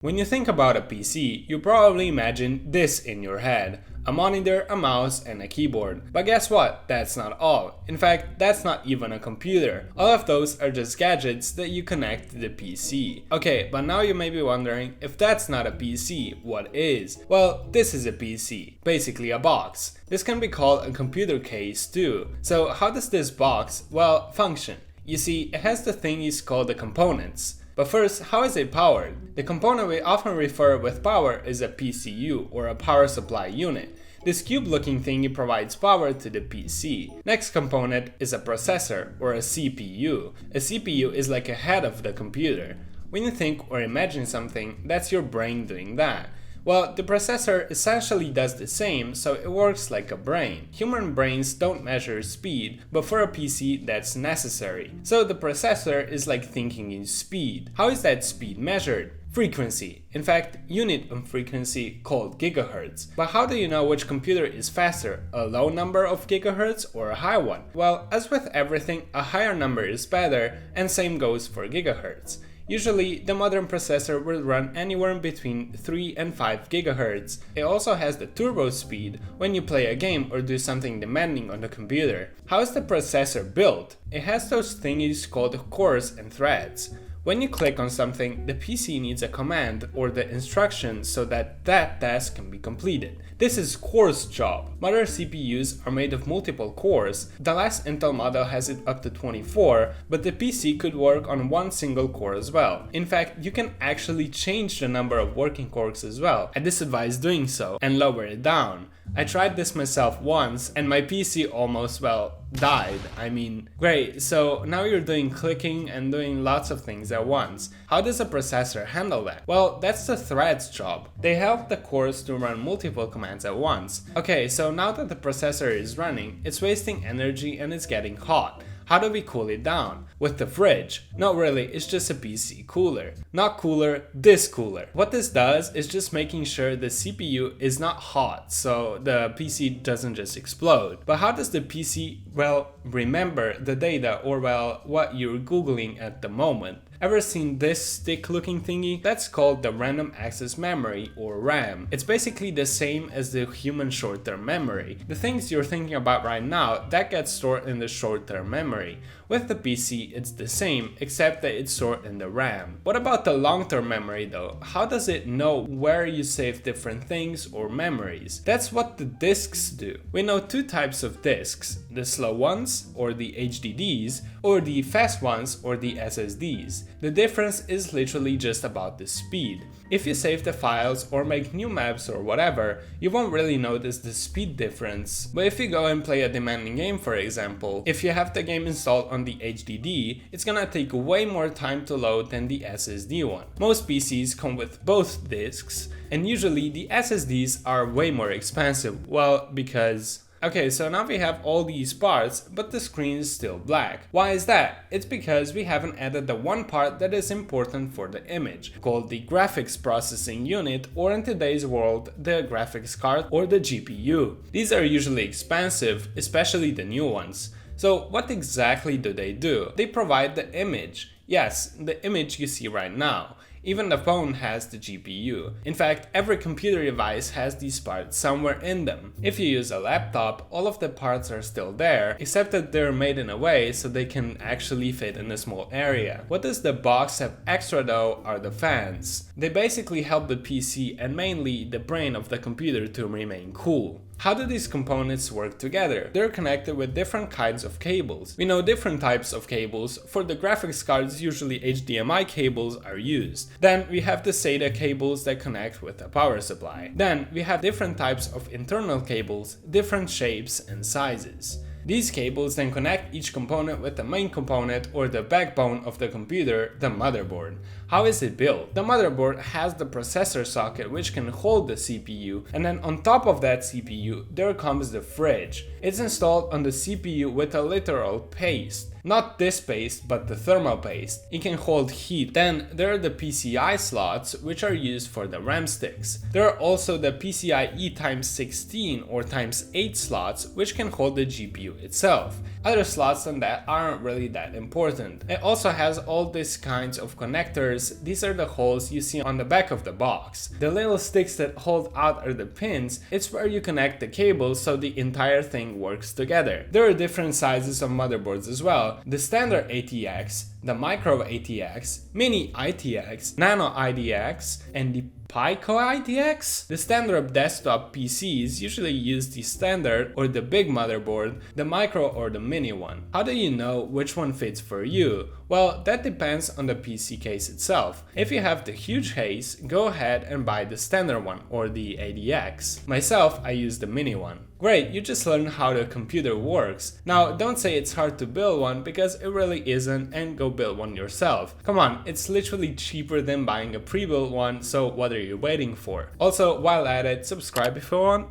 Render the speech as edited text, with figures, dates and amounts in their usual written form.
When you think about a PC, you probably imagine this in your head: a monitor, a mouse, and a keyboard. But guess what? That's not all. In fact, that's not even a computer. All of those are just gadgets that you connect to the PC. Okay, but now you may be wondering, if that's not a PC, what is? Well, this is a PC, basically a box. This can be called a computer case too. So how does this box, well, function? You see, it has the thingies called the components. But first, how is it powered? The component we often refer with power is a PCU, or a power supply unit. This cube-looking thingy provides power to the PC. Next component is a processor, or a CPU. A CPU is like a head of the computer. When you think or imagine something, that's your brain doing that. Well, the processor essentially does the same, so it works like a brain. Human brains don't measure speed, but for a PC that's necessary. So the processor is like thinking in speed. How is that speed measured? Frequency. In fact, unit of frequency called gigahertz. But how do you know which computer is faster, a low number of gigahertz or a high one? Well, as with everything, a higher number is better, and same goes for gigahertz. Usually, the modern processor will run anywhere between 3 and 5 GHz. It also has the turbo speed when you play a game or do something demanding on the computer. How is the processor built? It has those thingies called cores and threads. When you click on something, the PC needs a command or the instruction so that task can be completed. This is core's job. Modern CPUs are made of multiple cores. The last Intel model has it up to 24, but the PC could work on one single core as well. In fact, you can actually change the number of working cores as well. I disadvise doing so and lower it down. I tried this myself once and my PC almost, died. Great, so now you're doing clicking and doing lots of things at once. How does a processor handle that? Well, that's the thread's job. They help the cores to run multiple commands at once. Okay, so now that the processor is running, it's wasting energy and it's getting hot. How do we cool it down? With the fridge. No, really, it's just a PC cooler. Not cooler, this cooler. What this does is just making sure the CPU is not hot, so the PC doesn't just explode. But how does the PC, remember the data or, what you're Googling at the moment? Ever seen this stick-looking thingy? That's called the random access memory, or RAM. It's basically the same as the human short-term memory. The things you're thinking about right now, that gets stored in the short-term memory. With the PC, it's the same, except that it's stored in the RAM. What about the long-term memory though? How does it know where you save different things or memories? That's what the disks do. We know two types of disks: the slow ones, or the HDDs, or the fast ones, or the SSDs. The difference is literally just about the speed. If you save the files or make new maps or whatever, you won't really notice the speed difference. But if you go and play a demanding game, for example, if you have the game installed on the HDD, it's gonna take way more time to load than the SSD one. Most PCs come with both disks, and usually the SSDs are way more expensive, because... Okay, so now we have all these parts, but the screen is still black. Why is that? It's because we haven't added the one part that is important for the image, called the graphics processing unit, or in today's world, the graphics card or the GPU. These are usually expensive, especially the new ones. So what exactly do? They provide the image. Yes, the image you see right now. Even the phone has the GPU. In fact, every computer device has these parts somewhere in them. If you use a laptop, all of the parts are still there, except that they're made in a way so they can actually fit in a small area. What does the box have extra though are the fans. They basically help the PC and mainly the brain of the computer to remain cool. How do these components work together? They're connected with different kinds of cables. We know different types of cables. For the graphics cards, usually HDMI cables are used. Then we have the SATA cables that connect with the power supply. Then we have different types of internal cables, different shapes and sizes. These cables then connect each component with the main component or the backbone of the computer, the motherboard. How is it built? The motherboard has the processor socket which can hold the CPU, and then on top of that CPU there comes the fridge. It's installed on the CPU with a literal paste. Not this paste, but the thermal paste. It can hold heat. Then there are the PCI slots, which are used for the RAM sticks. There are also the PCIe times 16 or times 8 slots, which can hold the GPU itself. Other slots than that aren't really that important. It also has all these kinds of connectors. These are the holes you see on the back of the box. The little sticks that hold out are the pins. It's where you connect the cables so the entire thing works together. There are different sizes of motherboards as well. The standard ATX, the micro ATX, mini ITX, nano IDX, and the Pico ITX? The standard desktop PCs usually use the standard or the big motherboard, the micro or the mini one. How do you know which one fits for you? Well, that depends on the PC case itself. If you have the huge case, go ahead and buy the standard one or the ADX. Myself, I use the mini one. Great, you just learned how the computer works. Now, don't say it's hard to build one because it really isn't, and go build one yourself. Come on, it's literally cheaper than buying a pre-built one, so what are you waiting for? Also, while at it, subscribe if you want.